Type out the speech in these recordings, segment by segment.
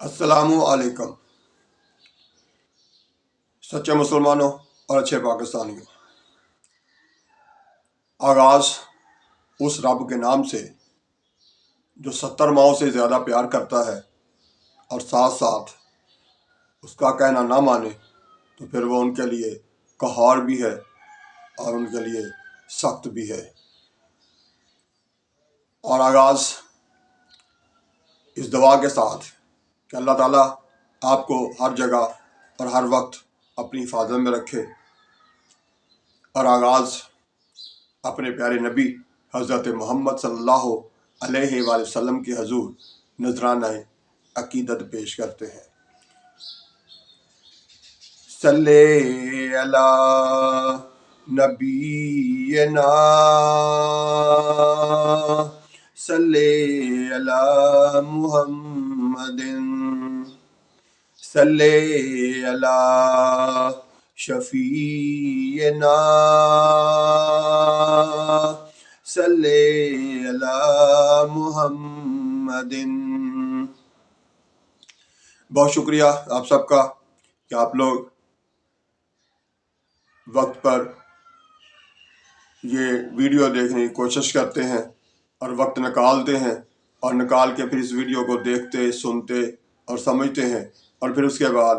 السلام علیکم سچے مسلمانوں اور اچھے پاکستانیوں۔ آغاز اس رب کے نام سے جو 70 ماؤں سے زیادہ پیار کرتا ہے اور ساتھ ساتھ اس کا کہنا نہ مانے تو پھر وہ ان کے لیے قہار بھی ہے اور ان کے لیے سخت بھی ہے۔ اور آغاز اس دعا کے ساتھ کہ اللہ تعالیٰ آپ کو ہر جگہ اور ہر وقت اپنی حفاظت میں رکھے، اور آغاز اپنے پیارے نبی حضرت محمد صلی اللہ علیہ وآلہ وسلم کے حضور نذرانہ عقیدت پیش کرتے ہیں۔ صلی علی نبینا صلی علی محمد صلی علی شفیعنا صلی علی محمد۔ بہت شکریہ آپ سب کا کہ آپ لوگ وقت پر یہ ویڈیو دیکھنے کی کوشش کرتے ہیں اور وقت نکالتے ہیں، اور نکال کے پھر اس ویڈیو کو دیکھتے، سنتے اور سمجھتے ہیں، اور پھر اس کے بعد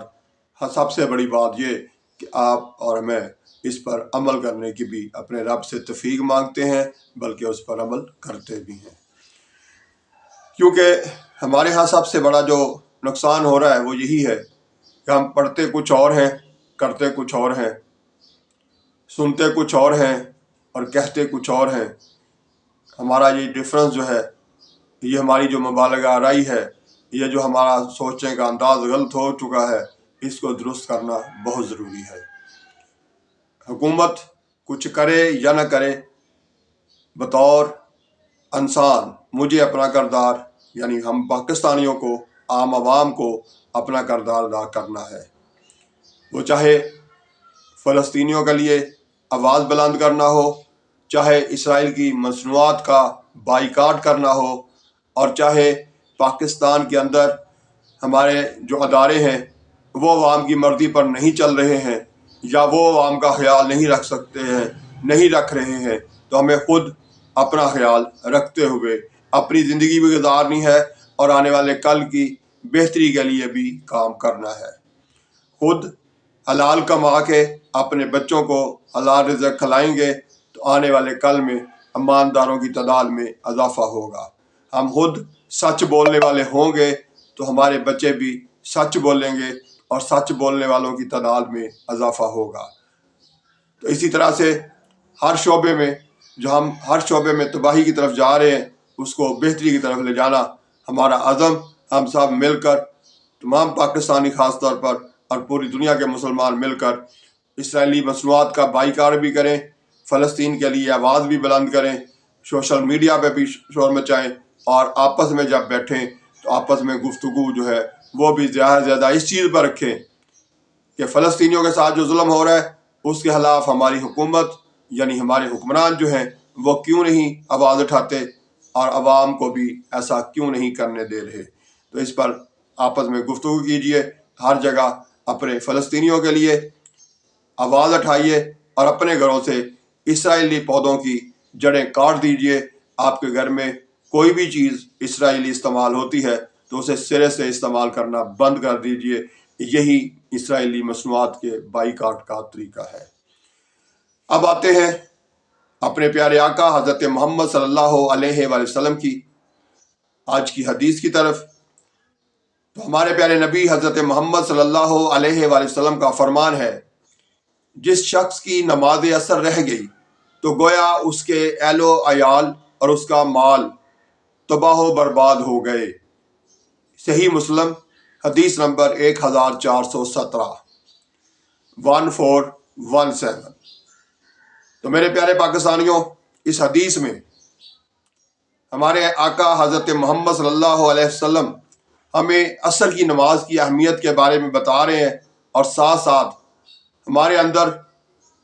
سب سے بڑی بات یہ کہ آپ اور میں اس پر عمل کرنے کی بھی اپنے رب سے توفیق مانگتے ہیں، بلکہ اس پر عمل کرتے بھی ہیں۔ کیونکہ ہمارے ہاں سب سے بڑا جو نقصان ہو رہا ہے وہ یہی ہے کہ ہم پڑھتے کچھ اور ہیں، کرتے کچھ اور ہیں، سنتے کچھ اور ہیں اور کہتے کچھ اور ہیں۔ ہمارا یہ ڈفرنس جو ہے، یہ ہماری جو مبالغہ آرائی ہے، یہ جو ہمارا سوچنے کا انداز غلط ہو چکا ہے، اس کو درست کرنا بہت ضروری ہے۔ حکومت کچھ کرے یا نہ کرے، بطور انسان مجھے اپنا کردار، یعنی ہم پاکستانیوں کو، عام عوام کو اپنا کردار ادا کرنا ہے۔ وہ چاہے فلسطینیوں کے لیے آواز بلند کرنا ہو، چاہے اسرائیل کی مصنوعات کا بائیکاٹ کرنا ہو، اور چاہے پاکستان کے اندر ہمارے جو ادارے ہیں وہ عوام کی مرضی پر نہیں چل رہے ہیں، یا وہ عوام کا خیال نہیں رکھ سکتے ہیں، نہیں رکھ رہے ہیں، تو ہمیں خود اپنا خیال رکھتے ہوئے اپنی زندگی بھی گزارنی ہے اور آنے والے کل کی بہتری کے لیے بھی کام کرنا ہے۔ خود حلال کما کے اپنے بچوں کو حلال رزق کھلائیں گے تو آنے والے کل میں ایمانداروں کی تعداد میں اضافہ ہوگا۔ ہم خود سچ بولنے والے ہوں گے تو ہمارے بچے بھی سچ بولیں گے اور سچ بولنے والوں کی تعداد میں اضافہ ہوگا۔ تو اسی طرح سے ہر شعبے میں جو ہم ہر شعبے میں تباہی کی طرف جا رہے ہیں، اس کو بہتری کی طرف لے جانا ہمارا عزم، ہم سب مل کر، تمام پاکستانی خاص طور پر اور پوری دنیا کے مسلمان مل کر اسرائیلی مصنوعات کا بائیکاٹ بھی کریں، فلسطین کے لیے آواز بھی بلند کریں، سوشل میڈیا پہ بھی شور مچائیں، اور آپس میں جب بیٹھیں تو آپس میں گفتگو جو ہے وہ بھی زیادہ سے زیادہ اس چیز پر رکھیں کہ فلسطینیوں کے ساتھ جو ظلم ہو رہا ہے اس کے خلاف ہماری حکومت، یعنی ہمارے حکمران جو ہیں، وہ کیوں نہیں آواز اٹھاتے اور عوام کو بھی ایسا کیوں نہیں کرنے دے رہے۔ تو اس پر آپس میں گفتگو کیجئے، ہر جگہ اپنے فلسطینیوں کے لیے آواز اٹھائیے، اور اپنے گھروں سے اسرائیلی پودوں کی جڑیں کاٹ دیجئے۔ آپ کے گھر میں کوئی بھی چیز اسرائیلی استعمال ہوتی ہے تو اسے سرے سے استعمال کرنا بند کر دیجئے۔ یہی اسرائیلی مصنوعات کے بائیکاٹ کا طریقہ ہے۔ اب آتے ہیں اپنے پیارے آقا حضرت محمد صلی اللہ علیہ وآلہ وسلم کی آج کی حدیث کی طرف۔ تو ہمارے پیارے نبی حضرت محمد صلی اللہ علیہ وآلہ وسلم کا فرمان ہے، جس شخص کی نماز عصر رہ گئی تو گویا اس کے اہل و عیال اور اس کا مال تباہ و برباد ہو گئے۔ صحیح مسلم حدیث نمبر 1417 1417۔ تو میرے پیارے پاکستانیوں، اس حدیث میں ہمارے آقا حضرت محمد صلی اللہ علیہ وسلم ہمیں عصر کی نماز کی اہمیت کے بارے میں بتا رہے ہیں، اور ساتھ ساتھ ہمارے اندر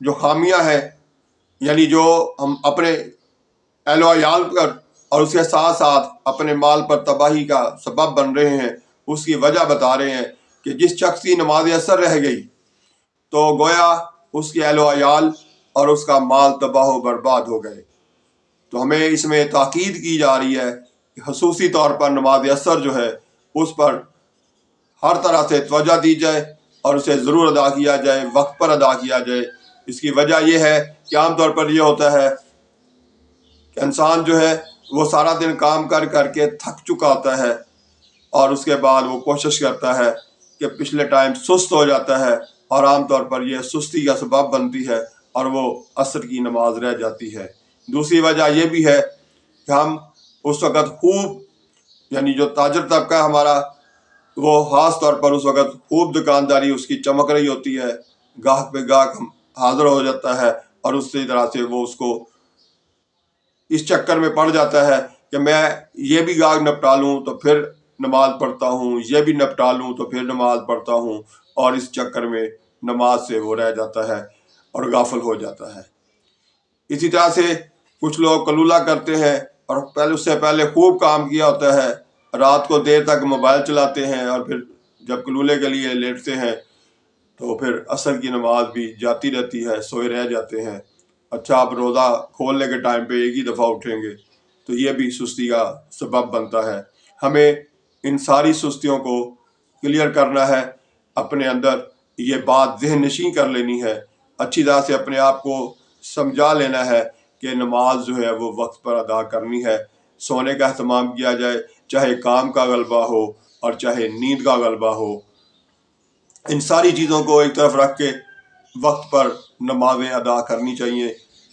جو خامیاں ہیں، یعنی جو ہم اپنے اہل و عیال پر اور اس کے ساتھ ساتھ اپنے مال پر تباہی کا سبب بن رہے ہیں، اس کی وجہ بتا رہے ہیں کہ جس شخص کی نماز اثر رہ گئی تو گویا اس کے اہل و عیال اور اس کا مال تباہ و برباد ہو گئے۔ تو ہمیں اس میں تاکید کی جا رہی ہے کہ خصوصی طور پر نماز اثر جو ہے اس پر ہر طرح سے توجہ دی جائے اور اسے ضرور ادا کیا جائے، وقت پر ادا کیا جائے۔ اس کی وجہ یہ ہے کہ عام طور پر یہ ہوتا ہے کہ انسان جو ہے وہ سارا دن کام کر کر کے تھک چکا ہوتا ہے اور اس کے بعد وہ کوشش کرتا ہے کہ پچھلے ٹائم سست ہو جاتا ہے، اور عام طور پر یہ سستی کا سبب بنتی ہے اور وہ عصر کی نماز رہ جاتی ہے۔ دوسری وجہ یہ بھی ہے کہ ہم اس وقت خوب، یعنی جو تاجر طبقہ ہمارا، وہ خاص طور پر اس وقت خوب دکانداری اس کی چمک رہی ہوتی ہے، گاہک پہ گاہک حاضر ہو جاتا ہے، اور اسی طرح سے وہ اس کو اس چکر میں پڑ جاتا ہے کہ میں یہ بھی گاہک نپٹا لوں تو پھر نماز پڑھتا ہوں، یہ بھی نپٹا لوں تو پھر نماز پڑھتا ہوں، اور اس چکر میں نماز سے وہ رہ جاتا ہے اور غافل ہو جاتا ہے۔ اسی طرح سے کچھ لوگ قلولہ کرتے ہیں اور اس سے پہلے خوب کام کیا ہوتا ہے، رات کو دیر تک موبائل چلاتے ہیں، اور پھر جب قلولے کے لیے لیٹتے ہیں تو پھر عصر کی نماز بھی جاتی رہتی ہے، سوئے رہ جاتے ہیں۔ اچھا، آپ روزہ کھولنے کے ٹائم پہ ایک ہی دفعہ اٹھیں گے تو یہ بھی سستی کا سبب بنتا ہے۔ ہمیں ان ساری سستیوں کو کلیئر کرنا ہے، اپنے اندر یہ بات ذہن نشین کر لینی ہے، اچھی طرح سے اپنے آپ کو سمجھا لینا ہے کہ نماز جو ہے وہ وقت پر ادا کرنی ہے۔ سونے کا اہتمام کیا جائے، چاہے کام کا غلبہ ہو اور چاہے نیند کا غلبہ ہو، ان ساری چیزوں کو ایک طرف رکھ کے وقت پر نمازیں ادا کرنی چاہیے،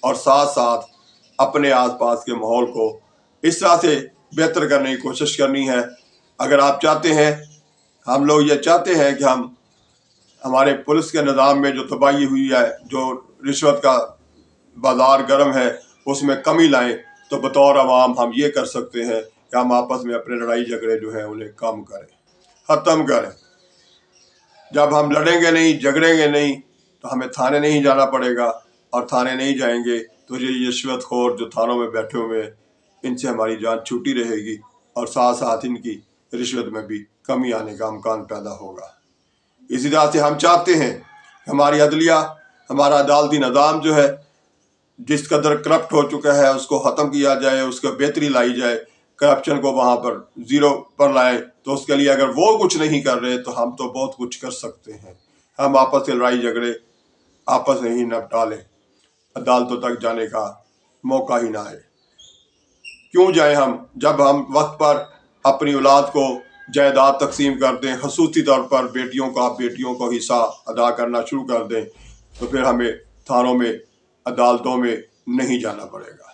اور ساتھ ساتھ اپنے آس پاس کے ماحول کو اس طرح سے بہتر کرنے کی کوشش کرنی ہے۔ اگر آپ چاہتے ہیں، ہم لوگ یہ چاہتے ہیں کہ ہمارے پولیس کے نظام میں جو تباہی ہوئی ہے، جو رشوت کا بازار گرم ہے، اس میں کمی لائیں، تو بطور عوام ہم یہ کر سکتے ہیں کہ ہم آپس میں اپنے لڑائی جھگڑے جو ہیں انہیں کم کریں، ختم کریں۔ جب ہم لڑیں گے نہیں، جھگڑیں گے نہیں، تو ہمیں تھانے نہیں جانا پڑے گا، اور تھانے نہیں جائیں گے تو یہ رشوت خور جو تھانوں میں بیٹھے ہوئے ہیں، ان سے ہماری جان چھوٹی رہے گی، اور ساتھ ساتھ ان کی رشوت میں بھی کمی آنے کا امکان پیدا ہوگا۔ اسی طرح سے ہم چاہتے ہیں کہ ہماری عدلیہ، ہمارا عدالتی نظام جو ہے، جس قدر کرپٹ ہو چکا ہے، اس کو ختم کیا جائے، اس کو بہتری لائی جائے، کرپشن کو وہاں پر زیرو پر لائیں۔ تو اس کے لیے اگر وہ کچھ نہیں کر رہے تو ہم تو بہت کچھ کر سکتے ہیں۔ ہم آپس سے لڑائی جھگڑے آپس میں ہی نپٹا لیں، عدالتوں تک جانے کا موقع ہی نہ آئے۔ کیوں جائیں ہم، جب ہم وقت پر اپنی اولاد کو جائیداد تقسیم کر دیں، خصوصی طور پر بیٹیوں کو حصہ ادا کرنا شروع کر دیں، تو پھر ہمیں تھانوں میں، عدالتوں میں نہیں جانا پڑے گا۔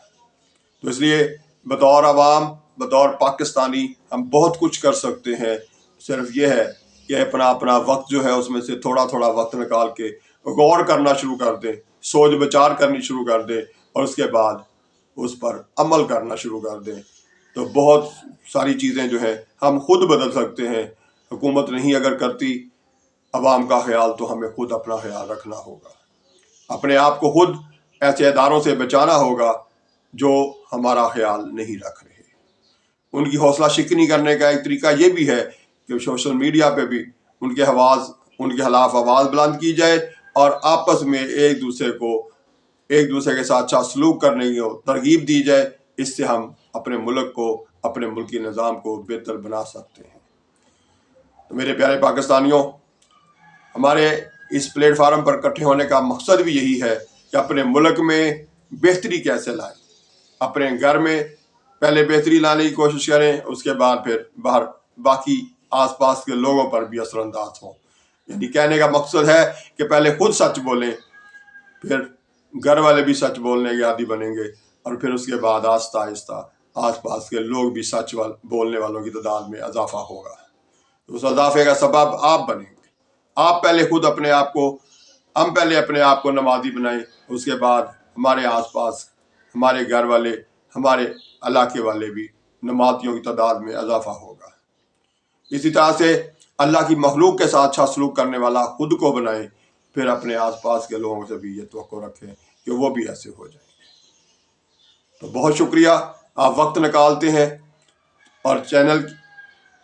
تو اس لیے بطور عوام، بطور پاکستانی ہم بہت کچھ کر سکتے ہیں۔ صرف یہ ہے کہ اپنا وقت جو ہے اس میں سے تھوڑا تھوڑا وقت نکال کے غور کرنا شروع کر دیں، سوچ بچار کرنی شروع کر دیں، اور اس کے بعد اس پر عمل کرنا شروع کر دیں، تو بہت ساری چیزیں جو ہیں ہم خود بدل سکتے ہیں۔ حکومت نہیں اگر کرتی عوام کا خیال، تو ہمیں خود اپنا خیال رکھنا ہوگا، اپنے آپ کو خود ایسے اداروں سے بچانا ہوگا جو ہمارا خیال نہیں رکھ رہے۔ ان کی حوصلہ شکنی کرنے کا ایک طریقہ یہ بھی ہے کہ سوشل میڈیا پہ بھی ان کے خلاف آواز بلند کی جائے، اور آپس میں ایک دوسرے کے ساتھ اچھا سلوک کرنے کی ترغیب دی جائے۔ اس سے ہم اپنے ملک کو، اپنے ملکی نظام کو بہتر بنا سکتے ہیں۔ تو میرے پیارے پاکستانیوں، ہمارے اس پلیٹ فارم پر اکٹھے ہونے کا مقصد بھی یہی ہے کہ اپنے ملک میں بہتری کیسے لائیں۔ اپنے گھر میں پہلے بہتری لانے کی کوشش کریں، اس کے بعد پھر باہر باقی آس پاس کے لوگوں پر بھی اثر انداز ہوں۔ یعنی کہنے کا مقصد ہے کہ پہلے خود سچ بولیں، پھر گھر والے بھی سچ بولنے کے عادی بنیں گے، اور پھر اس کے بعد آہستہ آہستہ آس پاس کے لوگ بھی سچ بولنے والوں کی تعداد میں اضافہ ہوگا۔ اس اضافے کا سبب آپ بنیں گے۔ آپ پہلے خود ہم پہلے اپنے آپ کو نمازی بنائیں، اس کے بعد ہمارے آس پاس، ہمارے گھر والے، ہمارے علاقے والے بھی نمازیوں کی تعداد میں اضافہ ہوگا۔ اسی طرح سے اللہ کی مخلوق کے ساتھ اچھا سلوک کرنے والا خود کو بنائیں، پھر اپنے آس پاس کے لوگوں سے بھی یہ توقع رکھیں کہ وہ بھی ایسے ہو جائیں گے۔ تو بہت شکریہ، آپ وقت نکالتے ہیں اور چینل